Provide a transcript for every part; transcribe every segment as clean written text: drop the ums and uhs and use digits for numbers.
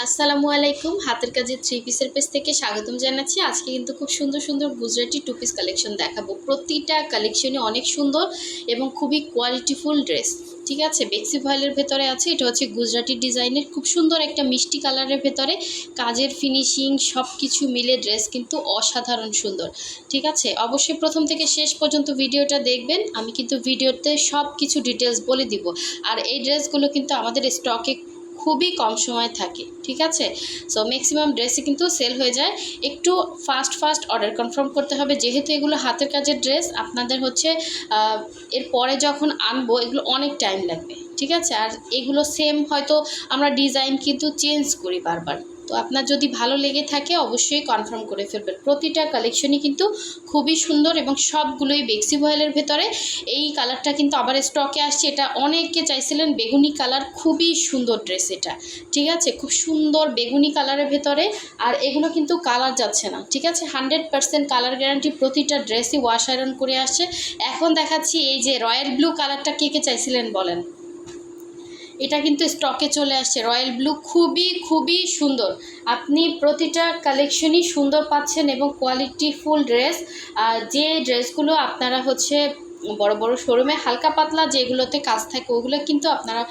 আসসালামু আলাইকুম। হাতের কাজের থ্রি পিসের পেজ থেকে স্বাগতম জানাচ্ছি। আজকে কিন্তু খুব সুন্দর সুন্দর গুজরাটি টু পিস কালেকশন দেখাবো। প্রতিটা কালেকশনই অনেক সুন্দর এবং খুবই কোয়ালিটিফুল ড্রেস। ঠিক আছে, বেক্সি ভয়েলের ভেতরে আছে। এটা হচ্ছে গুজরাটি ডিজাইনের খুব সুন্দর একটা মিষ্টি কালারের ভেতরে কাজের ফিনিশিং সব কিছু মিলে ড্রেস কিন্তু অসাধারণ সুন্দর। ঠিক আছে, অবশ্যই প্রথম থেকে শেষ পর্যন্ত ভিডিওটা দেখবেন। আমি কিন্তু ভিডিওতে সব কিছু ডিটেলস বলে দিব। আর এই ড্রেসগুলো কিন্তু আমাদের স্টকে খুবই কম সময় থাকে। ঠিক আছে, সো ম্যাক্সিমাম ড্রেসই কিন্তু সেল হয়ে যায়। একটু ফাস্ট অর্ডার কনফার্ম করতে হবে, যেহেতু এগুলো হাতের কাজের ড্রেস। আপনাদের হচ্ছে এর পরে যখন আনবো এগুলো অনেক টাইম লাগবে। ঠিক আছে, আর এগুলো সেম হয়তো আমরা ডিজাইন কিন্তু চেঞ্জ করি বারবার। তো আপনার যদি ভালো লেগে থাকে অবশ্যই কনফার্ম করে ফেলবেন। প্রতিটা কালেকশনই কিন্তু খুবই সুন্দর এবং সবগুলোই বেক্সি ভয়েলের ভেতরে। এই কালারটা কিন্তু আবার স্টকে আসছে। এটা অনেকে চাইছিলেন, বেগুনি কালার, খুবই সুন্দর ড্রেস এটা। ঠিক আছে, খুব সুন্দর বেগুনি কালারের ভেতরে। আর এগুলো কিন্তু কালার যাচ্ছে না। ঠিক আছে, 100% কালার গ্যারান্টি। প্রতিটা ড্রেসই ওয়াশ আয়রন করে আসছে। এখন দেখাচ্ছি এই যে রয়্যাল ব্লু কালারটা কে কে চাইছিলেন বলেন। এটা কিন্তু স্টকে চলে আসছে। রয়্যাল ব্লু খুবই সুন্দর। আপনি প্রতিটা কালেকশনই সুন্দর পাচ্ছেন এবং কোয়ালিটিফুল ড্রেস। যে ড্রেসগুলো আপনারা হচ্ছে বড় বড় শোরুমে হালকা পাতলা যেগুলোতে কাজ থাকে ওগুলো কিন্তু আপনারা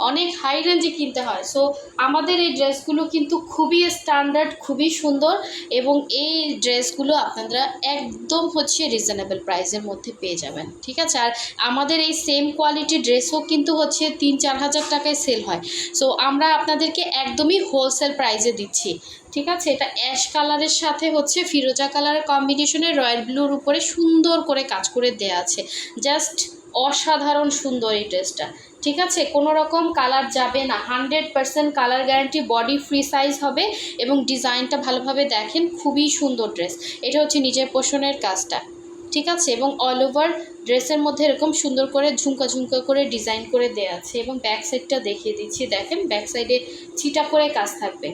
অনেক হাই রেঞ্জে কিনতে হয়। সো আমাদের এই ড্রেসগুলো কিন্তু খুবই স্ট্যান্ডার্ড, খুবই সুন্দর এবং এই ড্রেসগুলো আপনারা একদম হচ্ছে রিজনেবল প্রাইসের মধ্যে পেয়ে যাবেন। ঠিক আছে, আর আমাদের এই সেম কোয়ালিটির ড্রেসও কিন্তু হচ্ছে 3-4 হাজার টাকায় সেল হয়। সো আমরা আপনাদেরকে একদমই হোলসেল প্রাইসে দিচ্ছি। ঠিক আছে, এটা অ্যাশ কালারের সাথে হচ্ছে ফিরোজা কালারের কম্বিনেশনে রয়্যাল ব্লুর উপরে সুন্দর করে কাজ করে দেয়া আছে। জাস্ট অসাধারণ সুন্দর এই ড্রেসটা। ঠিক আছে, কোনো রকম কালার যাবে না। 100% colour guarantee. Body free size হবে এবং ডিজাইনটা ভালোভাবে দেখেন, খুবই সুন্দর ড্রেস। এটা হচ্ছে নিজের পোষণের কাজটা। ঠিক আছে, এবং অল ওভার ড্রেসের মধ্যে এরকম সুন্দর করে ঝুমকা করে ডিজাইন করে দেওয়া আছে। এবং ব্যাক সাইডটা দেখিয়ে দিচ্ছি, দেখেন ব্যাক সাইডে ছিটা করে কাজ থাকবে।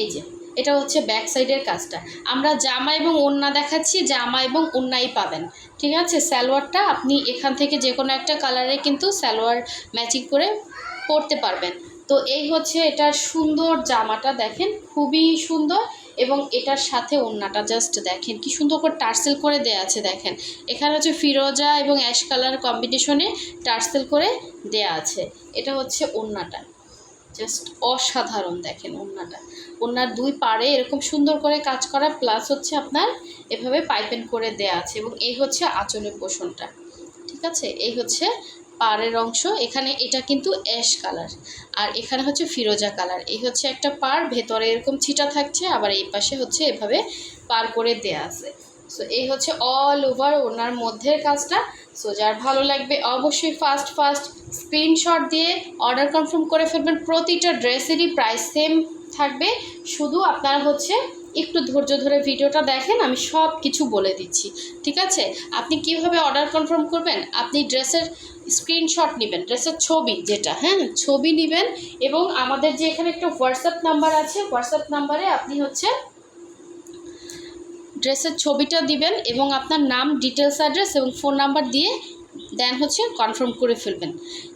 এই যে এটা হচ্ছে ব্যাক সাইডের কাজটা। আমরা জামা এবং ওড়না দেখাচ্ছি, জামা এবং ওড়নাই পাবেন। ঠিক আছে, সালোয়ারটা আপনি এখান থেকে যে কোনো একটা কালারে কিন্তু সালোয়ার ম্যাচিং করে পরতে পারবেন। তো এই হচ্ছে এটার সুন্দর জামাটা, দেখেন খুবই সুন্দর। এবং এটার সাথে ওড়নাটা জাস্ট দেখেন কি সুন্দর করে টার্সেল করে দেয়া আছে। দেখেন এখানে হচ্ছে ফিরোজা এবং অ্যাশ কালার কম্বিনেশনে টার্সেল করে দেয়া আছে। এটা হচ্ছে ওড়নাটা, জাস্ট অসাধারণ। দেখেন ওড়নাটা, ওড়নার দুই পাড়ে এরকম সুন্দর করে কাজ করা, প্লাস হচ্ছে আপনার এভাবে পাইপিং করে দেয়া আছে। এবং এই হচ্ছে আঁচলের পোষণটা। ঠিক আছে, এই হচ্ছে পাড়ের অংশ। এখানে এটা কিন্তু অ্যাশ কালার আর এখানে হচ্ছে ফিরোজা কালার। এই হচ্ছে একটা পাড়, ভেতরে এরকম ছিটা থাকছে, আবার এই পাশে হচ্ছে এভাবে পার করে দেয়া আছে। সো এই হচ্ছে অল ওভার ওনার মধ্যের কাজটা। সো যার ভালো লাগবে অবশ্যই ফাস্ট স্ক্রিনশট দিয়ে অর্ডার কনফার্ম করে ফেলবেন। প্রতিটা ড্রেসেরই প্রাইস সেম থাকবে। শুধু আপনারা হচ্ছে একটু ধৈর্য ধরে ভিডিওটা দেখেন, আমি সব কিছু বলে দিচ্ছি। ঠিক আছে, আপনি কিভাবে অর্ডার কনফার্ম করবেন, আপনি ড্রেসের স্ক্রিনশট নেবেন, ড্রেসের ছবি যেটা, হ্যাঁ ছবি নেবেন। এবং আমাদের যে এখানে একটা হোয়াটসঅ্যাপ নাম্বার আছে, হোয়াটসঅ্যাপ নাম্বারে আপনি হচ্ছে ড্রেসের ছবিটা দিবেন এবং আপনার নাম, ডিটেলস, অ্যাড্রেস এবং ফোন নাম্বার দিয়ে দেন হচ্ছে কনফার্ম করে ফেলবেন।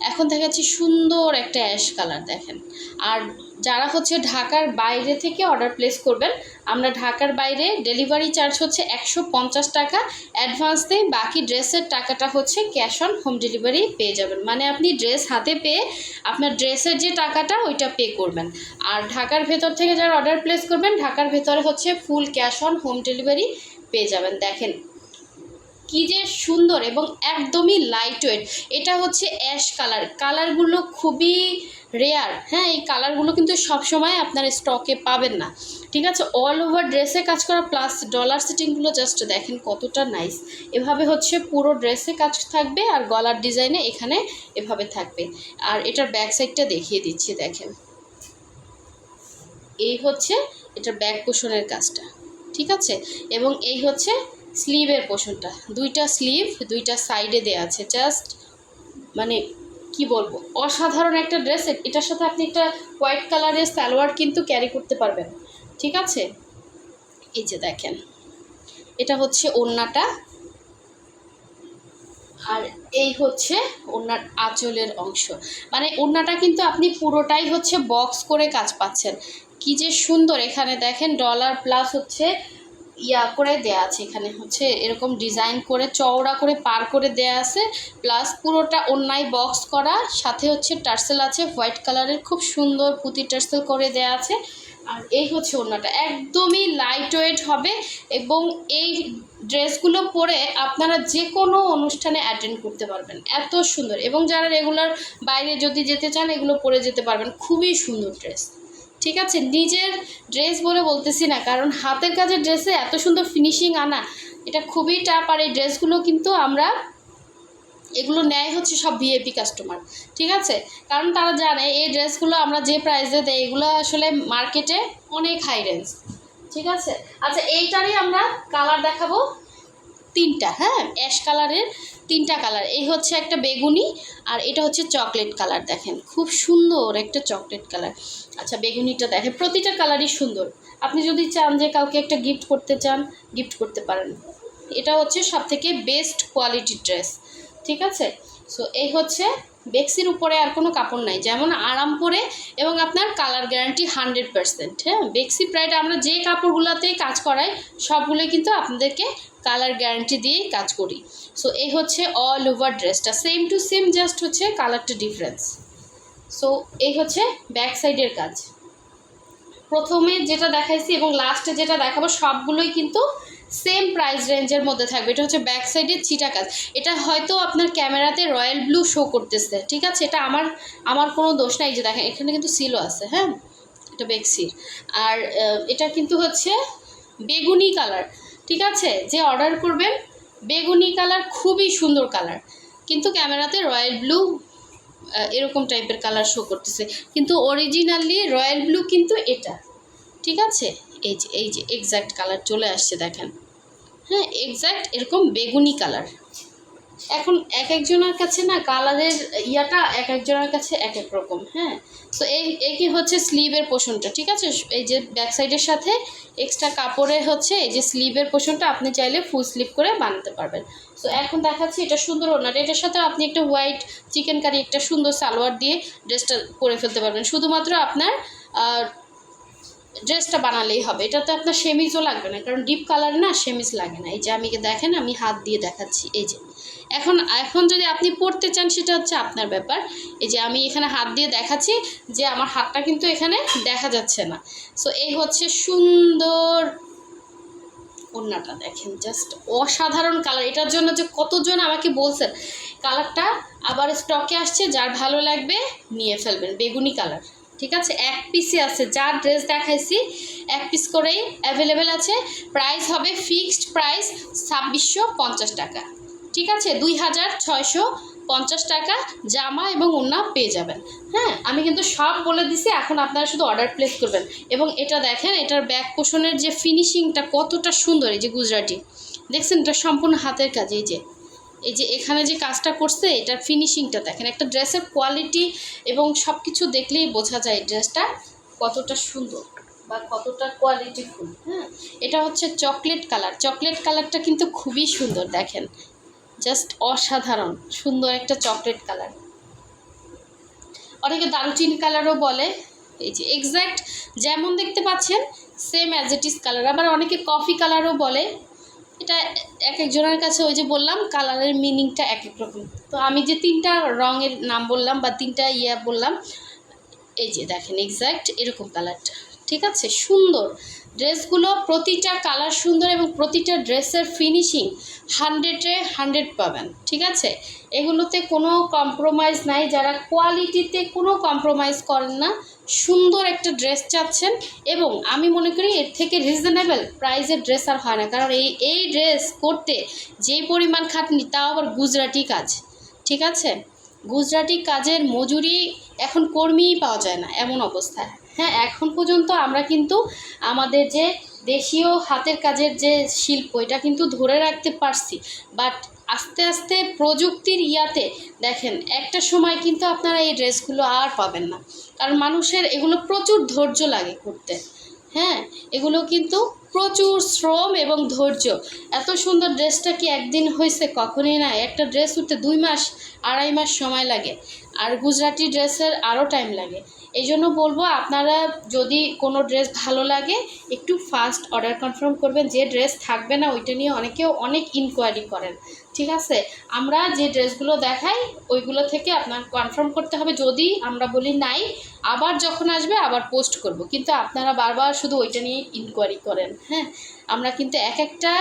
এখন দেখাচ্ছি সুন্দর একটা অ্যাশ কালার, দেখেন। আর যারা হচ্ছে ঢাকার বাইরে থেকে অর্ডার প্লেস করবেন, আমরা ঢাকার বাইরে ডেলিভারি চার্জ হচ্ছে 150 টাকা অ্যাডভান্স দিয়ে, বাকি ড্রেসের টাকাটা হচ্ছে ক্যাশ অন হোম ডেলিভারি পেয়ে যাবেন। মানে আপনি ড্রেস হাতে পেয়ে আপনার ড্রেসের যে টাকাটা ওইটা পে করবেন। আর ঢাকার ভেতর থেকে যারা অর্ডার প্লেস করবেন, ঢাকার ভেতরে হচ্ছে full cash on home delivery পেয়ে যাবেন। দেখেন কি যে সুন্দর এবং একদমই লাইট ওয়েট। এটা হচ্ছে অ্যাশ কালার, কালারগুলো খুবই রেয়ার। হ্যাঁ, এই কালারগুলো কিন্তু সবসময় আপনার স্টকে পাবেন না। ঠিক আছে, অল ওভার ড্রেসে কাজ করা, প্লাস ডলার সেটিংগুলো জাস্ট দেখেন কতটা নাইস। এভাবে হচ্ছে পুরো ড্রেসে কাজ থাকবে আর গলার ডিজাইনে এখানে এভাবে থাকবে। আর এটার ব্যাক সাইডটা দেখিয়ে দিচ্ছি, দেখেন এই হচ্ছে এটার ব্যাক পোষণের কাজটা। ঠিক আছে, এবং এই হচ্ছে স্লিভের পোর্শনটা। দুইটা স্লিভ দুইটা সাইডে দেওয়া আছে। জাস্ট মানে কি বলবো, অসাধারণ একটা ড্রেস। এটার সাথে আপনি একটা হোয়াইট কালারের সালোয়ার কিন্তু ক্যারি করতে পারবেন। ঠিক আছে, এই যে দেখেন এটা হচ্ছে ওড়নাটা। আর এই হচ্ছে ওড়নার আঁচলের অংশ, মানে ওড়নাটা কিন্তু আপনি পুরোটাই হচ্ছে বক্স করে কাজ পাচ্ছেন। কি যে সুন্দর, এখানে দেখেন ডলার প্লাস হচ্ছে করে দেয়া আছে, এখানে হচ্ছে এরকম ডিজাইন করে চওড়া করে পার করে দেয়া আছে, প্লাস পুরোটা ওড়নায় বক্স করা, সাথে হচ্ছে টার্সেল আছে হোয়াইট কালারের, খুব সুন্দর পুঁতি টার্সেল করে দেয়া আছে। আর এই হচ্ছে ওড়নাটা, একদমই লাইট ওয়েট হবে এবং এই ড্রেসগুলো পরে আপনারা যে কোনো অনুষ্ঠানে অ্যাটেন্ড করতে পারবেন, এত সুন্দর। এবং যারা রেগুলার বাইরে যদি যেতে চান এগুলো পরে যেতে পারবেন, খুবই সুন্দর ড্রেস। ঠিক আছে, নিজের ড্রেস বলে বলতেছি না, কারণ হাতের কাজের ড্রেসে এত সুন্দর ফিনিশিং আনা এটা খুবই টাফ। আর এই ড্রেসগুলো কিন্তু আমরা এগুলো নেয় হচ্ছে সব ভিআইপি কাস্টমার, ঠিক আছে, কারণ তারা জানে এই ড্রেসগুলো আমরা যে প্রাইসে দেয় এগুলো আসলে মার্কেটে অনেক হাই রেঞ্জ। ঠিক আছে, আচ্ছা এইটারই আমরা কালার দেখাবো তিনটা, হ্যাঁ, অ্যাশ কালারের তিনটা কালার। এই হচ্ছে একটা বেগুনি, আর এটা হচ্ছে চকলেট কালার, দেখেন খুব সুন্দর একটা চকলেট কালার। আচ্ছা বেগুনিটা দেখেন, প্রতিটা কালারই সুন্দর, আপনি যদি চান যে কাউকে একটা গিফট করতে চান গিফট করতে পারেন। এটা হচ্ছে সবথেকে বেস্ট কোয়ালিটির ড্রেস, ঠিক আছে। সো এই হচ্ছে বেক্সির উপরে আর কোনো কাপড় নাই, যেমন আরাম করে এবং আপনার কালার গ্যারান্টি 100%। হ্যাঁ, বেক্সি প্রাইড আমরা যে কাপড়গুলোতেই কাজ করাই সবগুলোই কিন্তু আপনাদেরকে কালার গ্যারান্টি দিয়েই কাজ করি। সো এই হচ্ছে অল ওভার ড্রেসটা সেম টু সেম, জাস্ট হচ্ছে কালারটা ডিফারেন্স। সো এই হচ্ছে ব্যাক সাইডের কাজ, প্রথমে যেটা দেখাইছি এবং লাস্টে যেটা দেখাবো সবগুলোই কিন্তু সেম প্রাইস রেঞ্জের মধ্যে থাকবে। এটা হচ্ছে ব্যাক সাইডের চিটা কাজ, এটা হয়তো আপনার ক্যামেরাতে রয়্যাল ব্লু শো করতেছে, ঠিক আছে, এটা আমার কোনো দোষ নাই। যে দেখেন এখানে কিন্তু সিলও আছে, হ্যাঁ, এটা বেক্সির। আর এটা কিন্তু হচ্ছে বেগুনি কালার, ঠিক আছে, যে অর্ডার করবেন বেগুনি কালার, খুবই সুন্দর কালার, কিন্তু ক্যামেরাতে রয়্যাল ব্লু এরকম টাইপের কালার শো করতেছে, কিন্তু অরিজিনালি রয়্যাল ব্লু কিন্তু এটা, ঠিক আছে। এই যে এক্স্যাক্ট কালার চলে আসছে দেখেন, হ্যাঁ, এক্স্যাক্ট এরকম বেগুনি কালার। এখন এক একজনের কাছে না কালারের ইয়াটা এক একজনের কাছে এক এক রকম, হ্যাঁ। সো এই কি হচ্ছে স্লিভের পোর্শনটা, ঠিক আছে, এই যে ব্যাক সাইডের সাথে এক্সট্রা কাপড়ের হচ্ছে এই যে স্লিভের পোর্শনটা আপনি চাইলে ফুল স্লিভ করে বানাতে পারবেন। সো এখন দেখাচ্ছি এটা সুন্দর ওড়নাটা, এটার সাথে আপনি একটা হোয়াইট চিকেন কারি একটা সুন্দর সালোয়ার দিয়ে ড্রেসটা পরে ফেলতে পারবেন, শুধুমাত্র আপনার ড্রেসটা বানালেই হবে। এটাতে আপনার সেমিজও লাগবে না, কারণ ডিপ কালার না সেমিজ লাগে না। এই যে আমি দেখেন আমি হাত দিয়ে দেখাচ্ছি, এই যে এখন যদি আপনি পরতে চান সেটা হচ্ছে আপনার ব্যাপার। এই যে আমি এখানে হাত দিয়ে দেখাচ্ছি যে আমার হাতটা কিন্তু এখানে দেখা যাচ্ছে না। সো এই হচ্ছে সুন্দর ওড়নাটা, দেখেন জাস্ট অসাধারণ কালার। এটার জন্য যে কতজন আমাকে বলছেন কালারটা আবার স্টকে আসছে, যার ভালো লাগবে নিয়ে ফেলবেন, বেগুনি কালার, ঠিক আছে। এক পিসই আছে, যা ড্রেস দেখাইছি এক পিস করেই অ্যাভেলেবেল আছে। প্রাইস হবে ফিক্সড প্রাইস 2650 টাকা, ঠিক আছে, 2650 টাকা জামা এবং ওড়না পেয়ে যাবেন। হ্যাঁ, আমি কিন্তু সব বলে দিছি, এখন আপনারা শুধু অর্ডার প্লেস করবেন। এবং এটা দেখেন এটার ব্যাক পোর্শনের যে ফিনিশিংটা কতটা সুন্দর, এই যে গুজরাটি দেখছেন, এটা সম্পূর্ণ হাতের কাজ। এই যে এখানে যে কাজটা করছে এটার ফিনিশিংটা দেখেন, একটা ড্রেসের কোয়ালিটি এবং সব কিছু দেখলেই বোঝা যায় ড্রেসটা কতটা সুন্দর বা কতটা কোয়ালিটিফুল। হ্যাঁ, এটা হচ্ছে চকলেট কালার, চকলেট কালারটা কিন্তু খুবই সুন্দর, দেখেন জাস্ট অসাধারণ সুন্দর একটা চকলেট কালার, অনেকে দারুচিনি কালারও বলে। এই যে এক্স্যাক্ট যেমন দেখতে পাচ্ছেন same as it is colour, আবার অনেকে কফি কালারও বলে। এটা এক একজনের কাছে ওই যে বললাম কালারের মিনিংটা এক এক রকম। তো আমি যে তিনটা রঙের নাম বললাম বা তিনটা বললাম, এই যে দেখেন এক্স্যাক্ট এরকম কালারটা, ঠিক আছে, সুন্দর ড্রেসগুলো, প্রতিটা কালার সুন্দর এবং প্রতিটা ড্রেসের ফিনিশিং 100-এ 100 পাবেন, ঠিক আছে। এগুলোতে কোনো কম্প্রোমাইজ নাই, যারা কোয়ালিটিতে কোনো কম্প্রোমাইজ করেন না, সুন্দর একটা ড্রেস চাচ্ছেন, এবং আমি মনে করি এর থেকে রিজনেবল প্রাইসের ড্রেস আর হয় না, কারণ এই ড্রেস করতে যেই পরিমাণ খাটনি, তাও আবার গুজরাটি কাজ, ঠিক আছে। গুজরাটি কাজের মজুরি এখন কর্মীই পাওয়া যায় না এমন অবস্থায়। হ্যাঁ, এখন পর্যন্ত আমরা কিন্তু আমাদের যে দেশীয় হাতের কাজের যে শিল্প এটা কিন্তু ধরে রাখতে পারছি, বাট আস্তে আস্তে প্রযুক্তির দেখেন একটা সময় কিন্তু আপনারা এই ড্রেসগুলো আর পাবেন না, কারণ মানুষের এগুলো প্রচুর ধৈর্য লাগে করতে। হ্যাঁ, এগুলো কিন্তু প্রচুর শ্রম এবং ধৈর্য। এত সুন্দর ড্রেসটা কি একদিন হয়েছে? কখনই না। একটা ড্রেস উঠতে 2 মাস 2.5 মাস সময় লাগে, আর গুজরাটি ড্রেসের আরও টাইম লাগে। এই জন্য বলবো, আপনারা যদি কোনো ড্রেস ভালো লাগে একটু ফাস্ট অর্ডার কনফার্ম করবেন। যে ড্রেস থাকবে না ওইটা নিয়ে অনেকেও অনেক ইনকোয়ারি করেন, ঠিক আছে? আমরা যে ড্রেসগুলো দেখাই ওইগুলো থেকে আপনার কনফার্ম করতে হবে। যদি আমরা বলি নাই, আবার যখন আসবে আবার পোস্ট করব, কিন্তু আপনারা বারবার শুধু ওইটা নিয়ে ইনকোয়ারি করেন। হ্যাঁ, আমরা কিন্তু এক একটা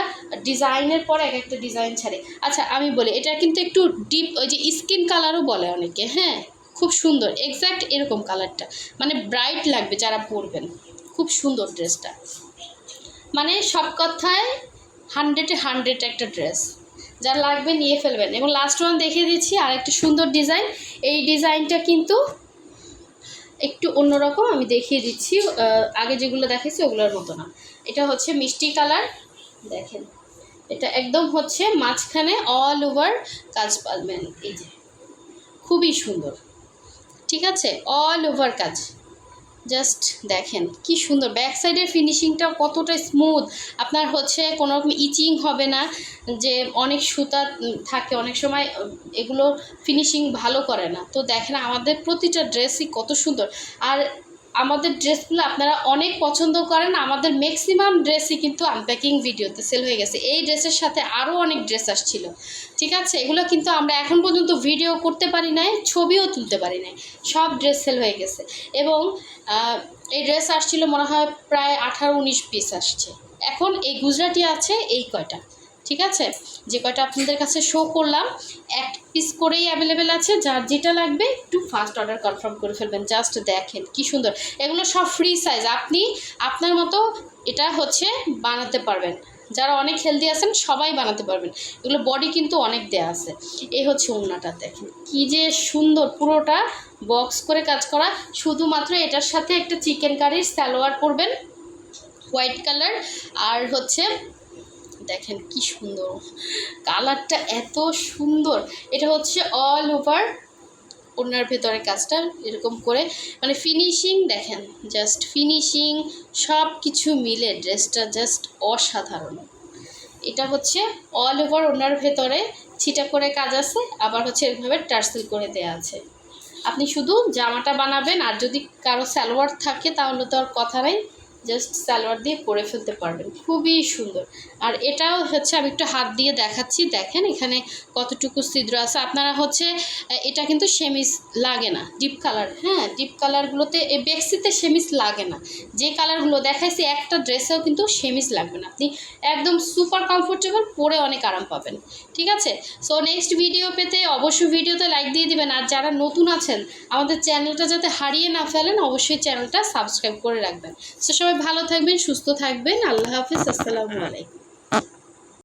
ডিজাইনের পর এক একটা ডিজাইন ছাড়ি। আচ্ছা আমি বলি, এটা কিন্তু একটু ডিপ, ওই যে স্কিন কালারও বলে অনেকে। হ্যাঁ, খুব সুন্দর, এক্স্যাক্ট এরকম কালারটা, মানে ব্রাইট লাগবে যারা পরবেন। খুব সুন্দর ড্রেসটা, মানে সব কথায় 100-এ 100 একটা ড্রেস। যার লাগবে নিয়ে ফেলবেন। এবং লাস্ট ওয়ান দেখিয়ে দিচ্ছি, আর একটা সুন্দর ডিজাইন। এই ডিজাইনটা কিন্তু একটু অন্যরকম, আমি দেখিয়ে দিচ্ছি। আগে যেগুলো দেখাচ্ছি ওগুলোর মতো না। এটা হচ্ছে মিষ্টি কালার, দেখেন। এটা একদম হচ্ছে মাঝখানে অল ওভার কাজ পাবেন, এই যে খুবই সুন্দর, ঠিক আছে? অল ওভার কাজ, জাস্ট দেখেন কি সুন্দর। ব্যাক সাইডের ফিনিশিংটা কতটা স্মুথ, আপনার হচ্ছে কোনো রকম ইচিং হবে না। যে অনেক সুতা থাকে অনেক সময়, এগুলো ফিনিশিং ভালো করে না। তো দেখেন আমাদের প্রতিটা ড্রেসই কত সুন্দর। আর আমাদের ড্রেসগুলো আপনারা অনেক পছন্দ করেন। আমাদের ম্যাক্সিমাম ড্রেসই কিন্তু আনপ্যাকিং ভিডিওতে সেল হয়ে গেছে। এই ড্রেসের সাথে আরও অনেক ড্রেস আসছিল, ঠিক আছে? এগুলো কিন্তু আমরা এখন পর্যন্ত ভিডিও করতে পারি নাই, ছবিও তুলতে পারি নাই, সব ড্রেস সেল হয়ে গেছে। এবং এই ড্রেস আসছিল মনে হয় প্রায় 18-19 পিস আসছে। এখন এই গুজরাটি আছে এই কয়টা, ঠিক আছে? যে কয়টা আপনাদের কাছে শো করলাম, 1 পিস করেই অ্যাভেলেবেল আছে। যার যেটা লাগবে একটু ফাস্ট অর্ডার কনফার্ম করে ফেলবেন। জাস্ট দেখেন কি সুন্দর। এগুলো সব ফ্রি সাইজ, আপনি আপনার মতো এটা হচ্ছে বানাতে পারবেন। যারা অনেক হেলদি আছেন সবাই বানাতে পারবেন। এগুলো বডি কিন্তু অনেক দেয়া আছে। এই হচ্ছে ওড়নাটা, দেখেন কি যে সুন্দর, পুরোটা বক্স করে কাজ করা। শুধুমাত্র এটার সাথে একটা চিকেন কারির সালোয়ার পরবেন, হোয়াইট কালার। আর হচ্ছে দেখেন কি সুন্দর কালারটা, এত সুন্দর। এটা হচ্ছে অল ওভার ওড়নার ভেতরে কাজটা এরকম করে, মানে ফিনিশিং দেখেন, জাস্ট ফিনিশিং সব কিছু মিলে ড্রেসটা জাস্ট অসাধারণ। এটা হচ্ছে অল ওভার ওড়নার ভেতরে ছিটা করে কাজ আছে, আবার হচ্ছে এভাবে টার্সেল করে দেওয়া আছে। আপনি শুধু জামাটা বানাবেন, আর যদি কারো সালোয়ার থাকে তাহলে তো আর কথা নাই, জাস্ট সালোয়ার দিয়ে পরে ফেলতে পারবেন। খুবই সুন্দর। আর এটাও হচ্ছে আমি একটু হাত দিয়ে দেখাচ্ছি, দেখেন এখানে কতটুকু ছিদ্র আছে। আপনারা হচ্ছে এটা কিন্তু সেমিস লাগে না, ডিপ কালার। হ্যাঁ, ডিপ কালারগুলোতে বেক্সিতে সেমিস লাগে না। যে কালারগুলো দেখাইছি একটা ড্রেসেও কিন্তু সেমিস লাগবে না, আপনি একদম সুপার কমফোর্টেবল, পরে অনেক আরাম পাবেন, ঠিক আছে? সো নেক্সট ভিডিও পেতে অবশ্যই ভিডিওতে লাইক দিয়ে দিবেন। আর যারা নতুন আছেন আমাদের চ্যানেলটা যাতে হারিয়ে না ফেলেন, অবশ্যই চ্যানেলটা সাবস্ক্রাইব করে রাখবেন। সো সবাই ভালো থাকবেন, সুস্থ থাকবেন। আল্লাহ হাফিজ, আসসালামু আলাইকুম।